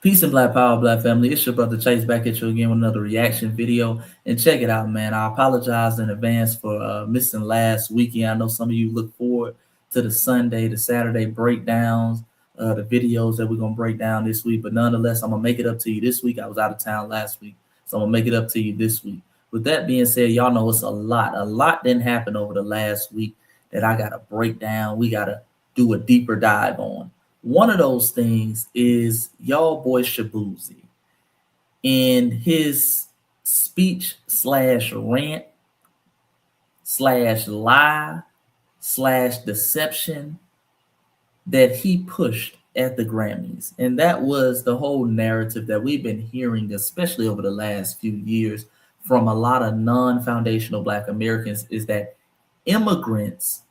Peace and black power, black family. It's your brother Chase back at you again with another reaction video. And check it out, man. I apologize in advance for missing last weekend. I know some of you look forward to the Sunday, the Saturday breakdowns, the videos that we're going to break down this week. But nonetheless, I'm going to make it up to you this week. I was out of town last week, so I'm going to make it up to you this week. With that being said, y'all know it's a lot. A lot didn't happen over the last week that I got to break down. We got to do a deeper dive on. One of those things is y'all boy Shaboozey in his speech slash rant slash lie slash deception that he pushed at the Grammys. And that was the whole narrative that we've been hearing, especially over the last few years, from a lot of non-foundational Black Americans, is that immigrants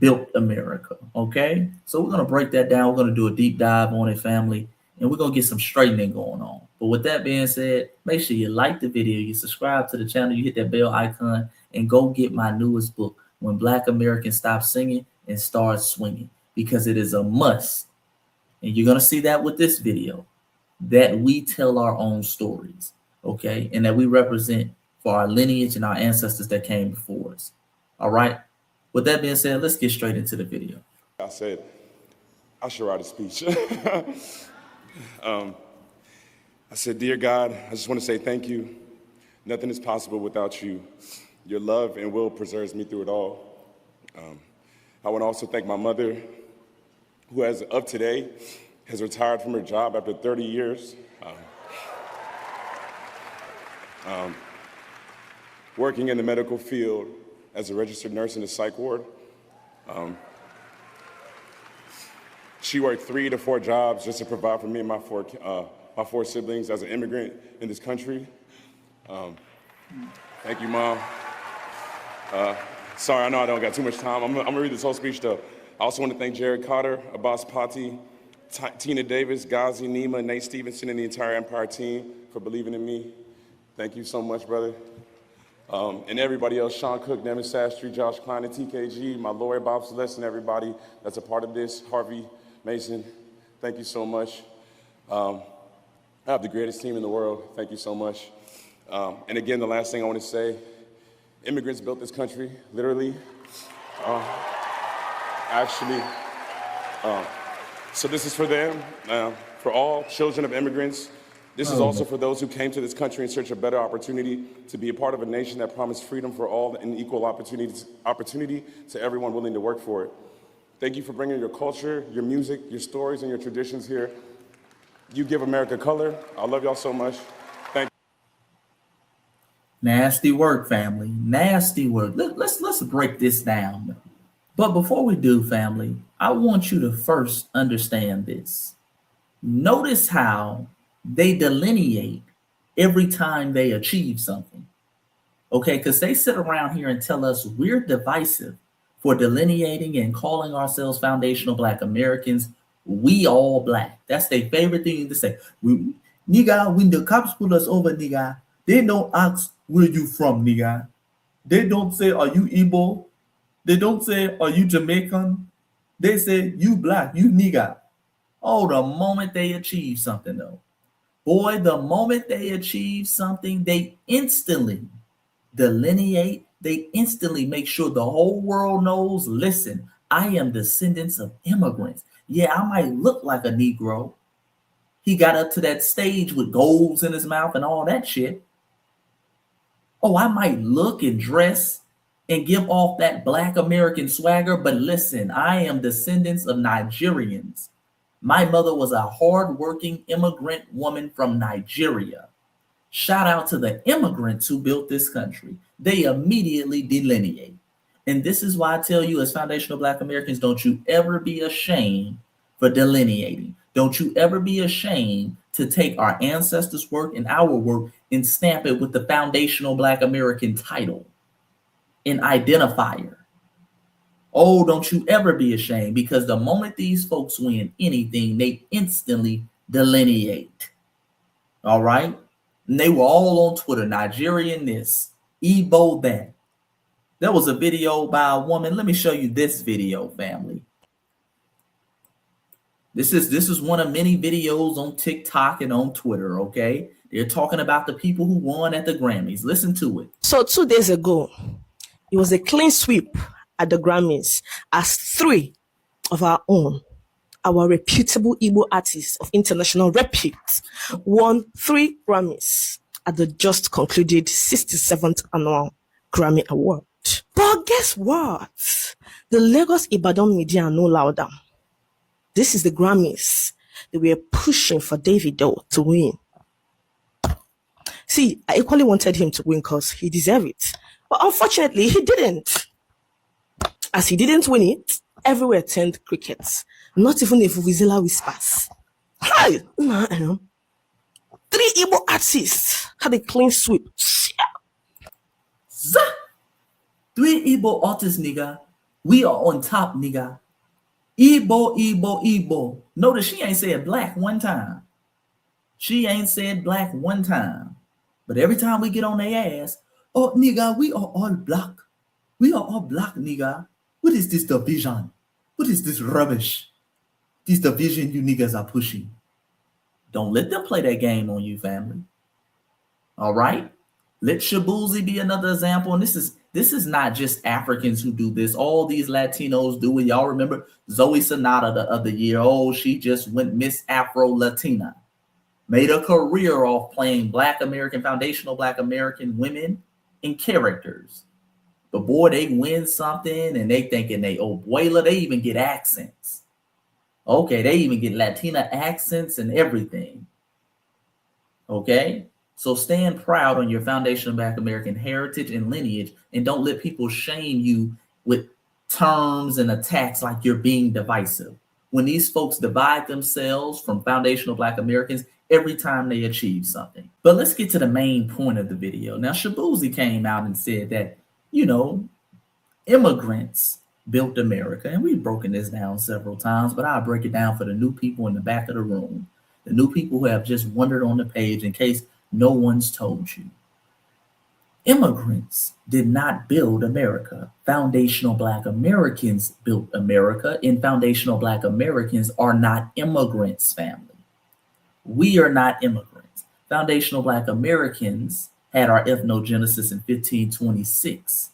built America. Okay, so we're gonna break that down. We're gonna do a deep dive on it, family, and we're gonna get some straightening going on. But with that being said, make sure you like the video, you subscribe to the channel, you hit that bell icon, and go get my newest book, When Black Americans Stop Singing and Start Swinging, because it is a must. And you're gonna see that with this video, that we tell our own stories, okay, and that we represent for our lineage and our ancestors that came before us. All right. With that being said, let's get straight into the video. I said, I should write a speech. I said, dear God, I just want to say thank you. Nothing is possible without you. Your love and will preserves me through it all. I want to also thank my mother, who as of today has retired from her job after 30 years. Working in the medical field as a registered nurse in the psych ward. She worked 3 to 4 jobs just to provide for me and my four siblings as an immigrant in this country. Thank you, Mom. Sorry, I know I don't got too much time. I'm gonna read this whole speech though. I also want to thank Jared Carter, Abbas Patti, Tina Davis, Ghazi, Nima, Nate Stevenson, and the entire Empire team for believing in me. Thank you so much, brother. And everybody else, Sean Cook, Nevin Sastry, Josh Klein, and TKG, my lawyer, Bob Celeste, and everybody that's a part of this, Harvey Mason, thank you so much. I have the greatest team in the world. Thank you so much. And again, the last thing I want to say, immigrants built this country, literally. Actually, so this is for them, for all children of immigrants. This is also for those who came to this country in search of better opportunity to be a part of a nation that promised freedom for all and equal opportunity to everyone willing to work for it. Thank you for bringing your culture, your music, your stories, and your traditions here. You give America color. I love y'all so much. Thank you. Nasty work, family. Nasty work. Let's break this down. But before we do, family, I want you to first understand this. Notice how they delineate every time they achieve something. Okay, because they sit around here and tell us we're divisive for delineating and calling ourselves foundational Black Americans. We all Black. That's their favorite thing to say. Nigga, when the cops pull us over, nigga, they don't ask where you from, nigga. They don't say, are you Igbo? They don't say, are you Jamaican? They say, you Black, you nigga. Oh, the moment they achieve something, though. Boy, the moment they achieve something, they instantly delineate. They instantly make sure the whole world knows, listen, I am descendants of immigrants. Yeah, I might look like a Negro. He got up to that stage with golds in his mouth and all that shit. Oh, I might look and dress and give off that Black American swagger, but listen, I am descendants of Nigerians. My mother was a hardworking immigrant woman from Nigeria. Shout out to the immigrants who built this country. They immediately delineate. And this is why I tell you, as foundational Black Americans, don't you ever be ashamed for delineating. Don't you ever be ashamed to take our ancestors' work and our work and stamp it with the foundational Black American title and identifier. Oh, don't you ever be ashamed, because the moment these folks win anything, they instantly delineate. All right? And they were all on Twitter, Nigerian this, Igbo that. There was a video by a woman. Let me show you this video, family. This is one of many videos on TikTok and on Twitter, okay? They're talking about the people who won at the Grammys. Listen to it. So 2 days ago, it was a clean sweep at the Grammys as 3 of our own, our reputable Igbo artists of international repute, won 3 Grammys at the just concluded 67th Annual Grammy Award. But guess what? The Lagos Ibadan media are no louder. This is the Grammys. They were pushing for Davido to win. See, I equally wanted him to win because he deserved it. But unfortunately, he didn't. As he didn't win it, everywhere turned crickets. Not even a Vuvuzela whispers. Hi! 3 Igbo artists had a clean sweep. Zah! 3 Igbo artists, nigga. We are on top, nigga. Igbo, Igbo, Igbo. Notice she ain't said black one time. She ain't said black one time. But every time we get on their ass, oh, nigga, we are all black. We are all black, nigga. What is this division? What is this rubbish? This division you niggas are pushing. Don't let them play that game on you, family. All right? Let Shaboozey be another example. And this is not just Africans who do this. All these Latinos do it. Y'all remember Zoe Sonata the other year? Oh, she just went Miss Afro Latina. Made a career off playing Black American, foundational Black American women and characters. But boy, they win something and they thinking they abuela. They even get accents. Okay, they even get Latina accents and everything. Okay? So stand proud on your foundational Black American heritage and lineage, and don't let people shame you with terms and attacks like you're being divisive. When these folks divide themselves from foundational Black Americans every time they achieve something. But let's get to the main point of the video. Now, Shaboozey came out and said that, immigrants built America. And we've broken this down several times, but I'll break it down for the new people in the back of the room, the new people who have just wandered on the page in case no one's told you. Immigrants did not build America. Foundational Black Americans built America, and foundational Black Americans are not immigrants, family. We are not immigrants. Foundational Black Americans had our ethnogenesis in 1526,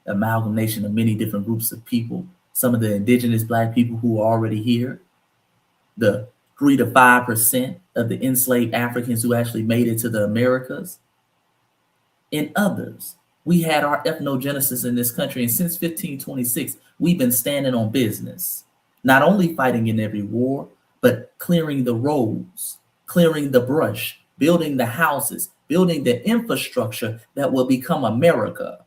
amalgamation of many different groups of people, some of the indigenous Black people who are already here, the 3 to 5% of the enslaved Africans who actually made it to the Americas, and others. We had our ethnogenesis in this country, and since 1526, we've been standing on business, not only fighting in every war, but clearing the roads, clearing the brush, building the houses, building the infrastructure that will become America.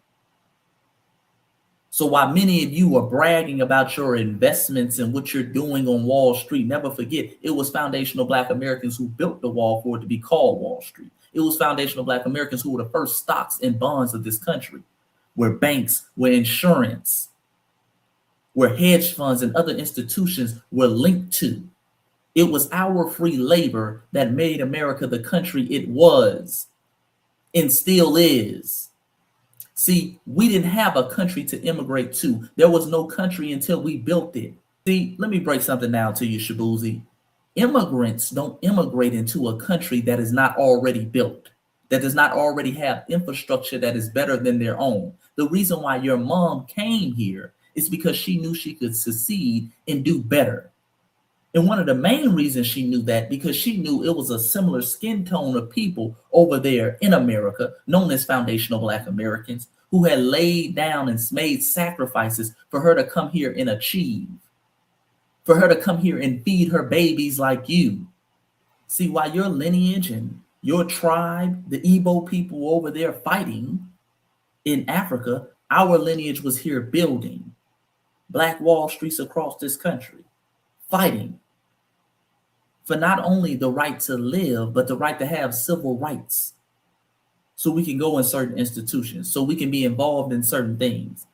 So while many of you are bragging about your investments and what you're doing on Wall Street, never forget it was foundational Black Americans who built the wall for it to be called Wall Street. It was foundational Black Americans who were the first stocks and bonds of this country, where banks, where insurance, where hedge funds and other institutions were linked to. It was our free labor that made America the country it was and still is. See, we didn't have a country to immigrate to. There was no country until we built it. See, let me break something down to you, Shaboozey. Immigrants don't immigrate into a country that is not already built, that does not already have infrastructure that is better than their own. The reason why your mom came here is because she knew she could succeed and do better. And one of the main reasons she knew that, because she knew it was a similar skin tone of people over there in America, known as foundational Black Americans, who had laid down and made sacrifices for her to come here and achieve, for her to come here and feed her babies like you. See, while your lineage and your tribe, the Igbo people over there fighting in Africa, our lineage was here building Black Wall Streets across this country, fighting for not only the right to live, but the right to have civil rights. So we can go in certain institutions, so we can be involved in certain things,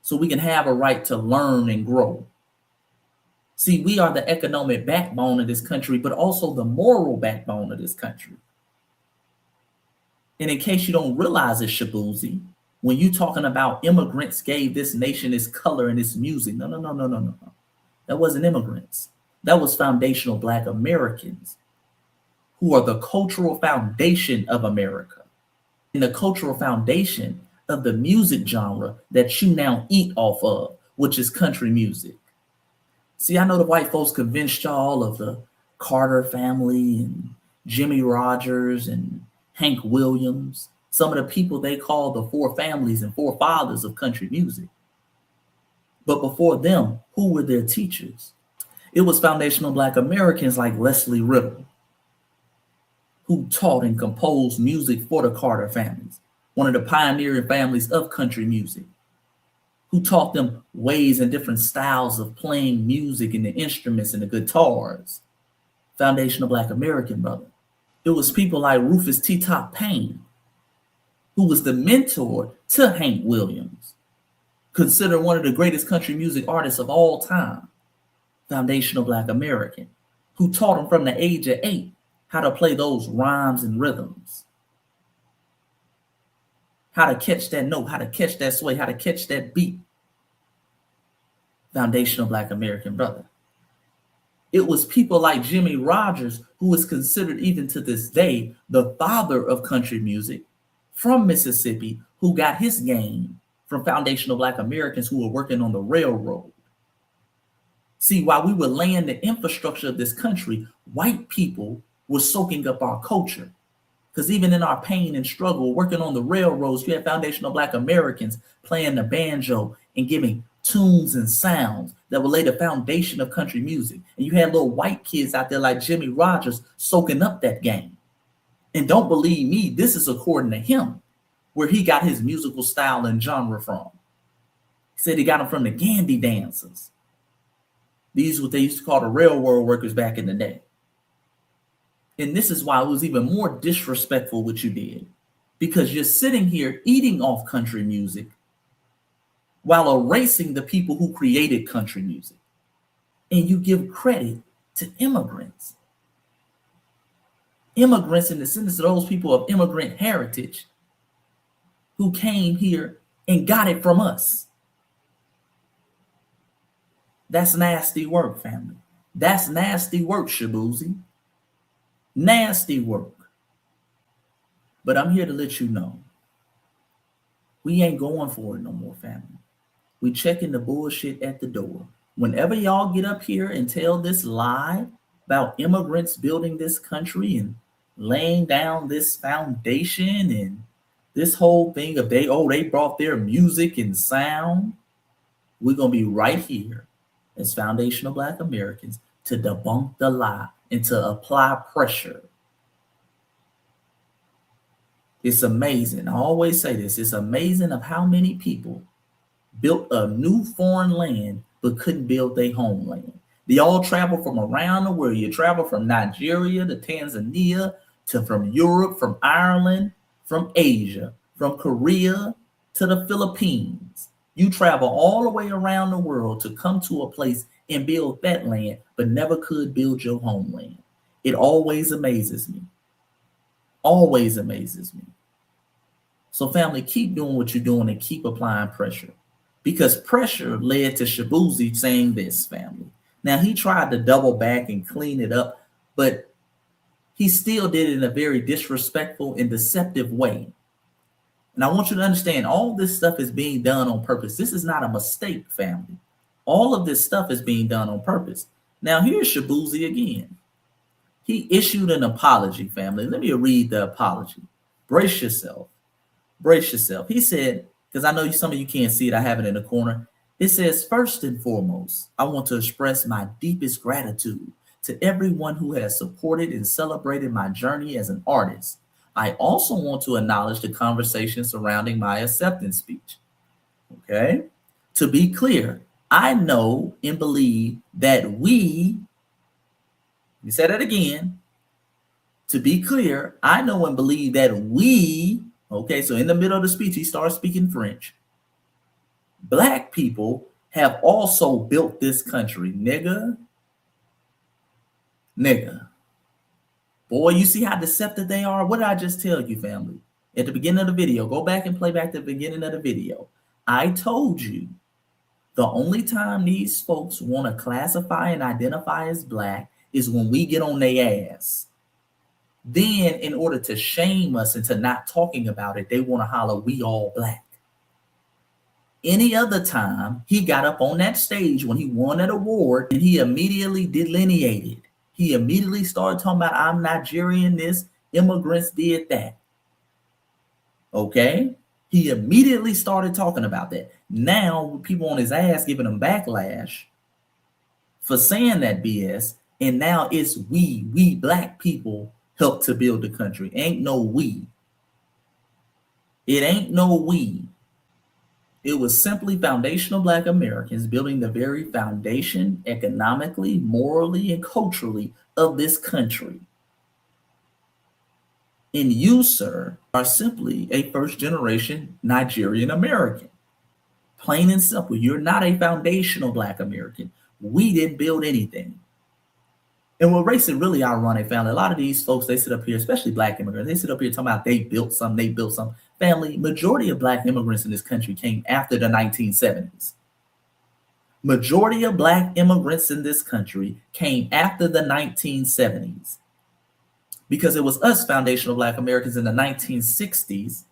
so we can have a right to learn and grow. See, we are the economic backbone of this country, but also the moral backbone of this country. And in case you don't realize it, Shaboozey, when you talking about immigrants gave this nation its color and its music, no. That wasn't immigrants. That was foundational Black Americans who are the cultural foundation of America and the cultural foundation of the music genre that you now eat off of, which is country music. See, I know the white folks convinced y'all of the Carter family and Jimmy Rogers and Hank Williams, some of the people they call the four families and forefathers of country music. But before them, who were their teachers? It was foundational Black Americans like Leslie Riddle, who taught and composed music for the Carter families, one of the pioneering families of country music, who taught them ways and different styles of playing music and the instruments and the guitars. Foundational Black American, brother. It was people like Rufus T. Top Payne, who was the mentor to Hank Williams, considered one of the greatest country music artists of all time. Foundational Black American, who taught him from the age of 8 how to play those rhymes and rhythms, how to catch that note, how to catch that sway, how to catch that beat. Foundational Black American, brother. It was people like Jimmy Rogers, who is considered even to this day the father of country music, from Mississippi, who got his game from foundational Black Americans who were working on the railroad. See, while we were laying the infrastructure of this country, white people were soaking up our culture. Because even in our pain and struggle, working on the railroads, you had foundational Black Americans playing the banjo and giving tunes and sounds that would lay the foundation of country music. And you had little white kids out there like Jimmy Rogers soaking up that game. And don't believe me, this is according to him, where he got his musical style and genre from. He said he got them from the Gandy dancers. These are what they used to call the railroad workers back in the day. And this is why it was even more disrespectful what you did, because you're sitting here eating off country music while erasing the people who created country music. And you give credit to immigrants. Immigrants in the sense of those people of immigrant heritage who came here and got it from us. That's nasty work, family. That's nasty work, Shaboozey. Nasty work. But I'm here to let you know, we ain't going for it no more, family. We checking the bullshit at the door. Whenever y'all get up here and tell this lie about immigrants building this country and laying down this foundation and this whole thing of they brought their music and sound, we're going to be right here as foundational Black Americans to debunk the lie and to apply pressure. It's amazing. I always say this. It's amazing of how many people built a new foreign land but couldn't build their homeland. They all travel from around the world. You travel from Nigeria to Tanzania to from Europe, from Ireland, from Asia, from Korea to the Philippines. You travel all the way around the world to come to a place and build that land, but never could build your homeland. It always amazes me. Always amazes me. So family, keep doing what you're doing and keep applying pressure. Because pressure led to Shaboozey saying this, family. Now, he tried to double back and clean it up, but he still did it in a very disrespectful and deceptive way. And I want you to understand, all this stuff is being done on purpose. This is not a mistake, family. All of this stuff is being done on purpose. Now, here's Shaboozey again. He issued an apology, family. Let me read the apology. Brace yourself. Brace yourself. He said, because I know some of you can't see it, I have it in the corner. It says, first and foremost, I want to express my deepest gratitude to everyone who has supported and celebrated my journey as an artist. I also want to acknowledge the conversation surrounding my acceptance speech. Okay? To be clear, I know and believe that let me say that again. To be clear, I know and believe that okay, so in the middle of the speech, he starts speaking French. Black people have also built this country, nigga. Boy, you see how deceptive they are? What did I just tell you, family? At the beginning of the video, go back and play back the beginning of the video. I told you The only time these folks want to classify and identify as black is when we get on their ass. Then, in order to shame us into not talking about it, they want to holler, we all black. Any other time, he got up on that stage when he won that award and he immediately delineated. He immediately started talking about, I'm Nigerian, this, immigrants did that. Okay? He immediately started talking about that. Now, people on his ass giving him backlash for saying that BS, and now it's we black people helped to build the country. Ain't no we. It ain't no we. It was simply foundational black Americans building the very foundation economically, morally, and culturally of this country. And you, sir, are simply a first-generation Nigerian American. Plain and simple. You're not a foundational black American. We didn't build anything. And what makes it really ironic, family, a lot of these folks, they sit up here, especially black immigrants, they sit up here talking about they built something. Family, majority of black immigrants in this country came after the 1970s. Majority of black immigrants in this country came after the 1970s. Because it was us foundational black Americans in the 1960s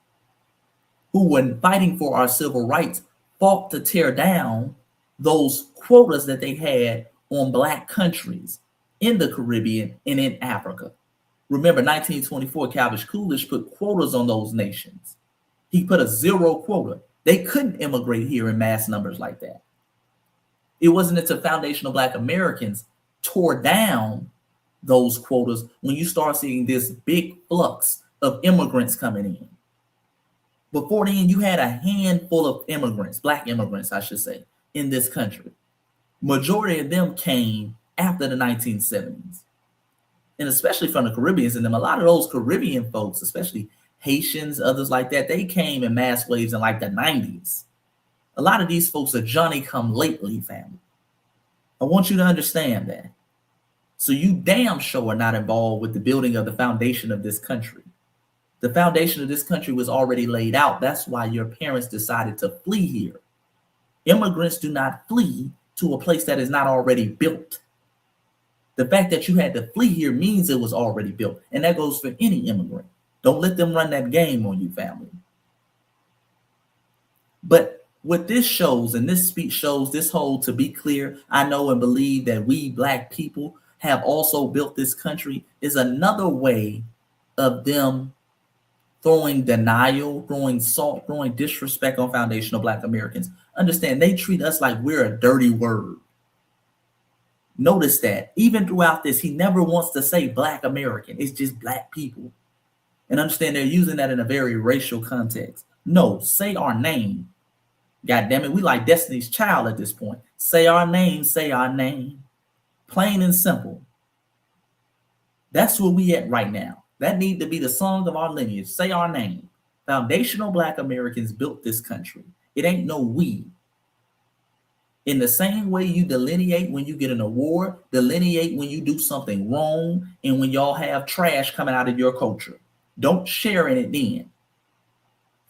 who, when fighting for our civil rights, fought to tear down those quotas that they had on black countries in the Caribbean and in Africa. Remember, 1924, Calvin Coolidge put quotas on those nations. He put a 0 quota. They couldn't immigrate here in mass numbers like that. It wasn't until foundational black Americans tore down those quotas when you start seeing this big flux of immigrants coming in. Before then, you had a handful of immigrants, black immigrants, I should say, in this country. Majority of them came after the 1970s. And especially from the Caribbeans, and them, a lot of those Caribbean folks, especially Haitians, others like that, they came in mass waves in like the 90s. A lot of these folks are Johnny come lately, family. I want you to understand that. So you damn sure are not involved with the building of the foundation of this country. The foundation of this country was already laid out. That's why your parents decided to flee here. Immigrants do not flee to a place that is not already built. The fact that you had to flee here means it was already built. And that goes for any immigrant. Don't let them run that game on you, family. But what this shows, and this speech shows, this whole, to be clear, I know and believe that we black people have also built this country, is another way of them throwing denial, throwing salt, throwing disrespect on foundational black Americans. Understand, they treat us like we're a dirty word. Notice that even throughout this, he never wants to say black American. It's just black people. And understand they're using that in a very racial context. No, say our name. God damn it, we like Destiny's Child at this point. Say our name, say our name. Plain and simple. That's where we at right now. That need to be the song of our lineage. Say our name. Foundational black Americans built this country. It ain't no we. In the same way you delineate when you get an award, delineate when you do something wrong, and when y'all have trash coming out of your culture. Don't share in it then.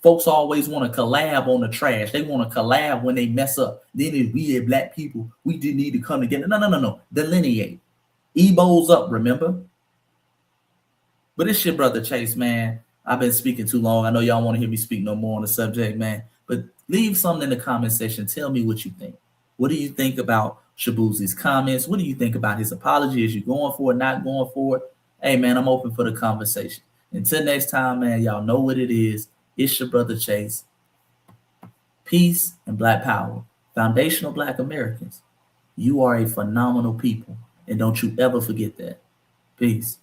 Folks always want to collab on the trash. They want to collab when they mess up. Then if we as black people, we did need to come together. No. Delineate. Ebo's up, remember? But it's your brother Chase, man. I've been speaking too long. I know y'all want to hear me speak no more on the subject, man. But leave something in the comment section. Tell me what you think. What do you think about Shaboozey's comments? What do you think about his apology? Is you going for it, not going for it? Hey, man, I'm open for the conversation. Until next time, man, y'all know what it is. It's your brother Chase. Peace and black power. Foundational black Americans. You are a phenomenal people. And don't you ever forget that. Peace.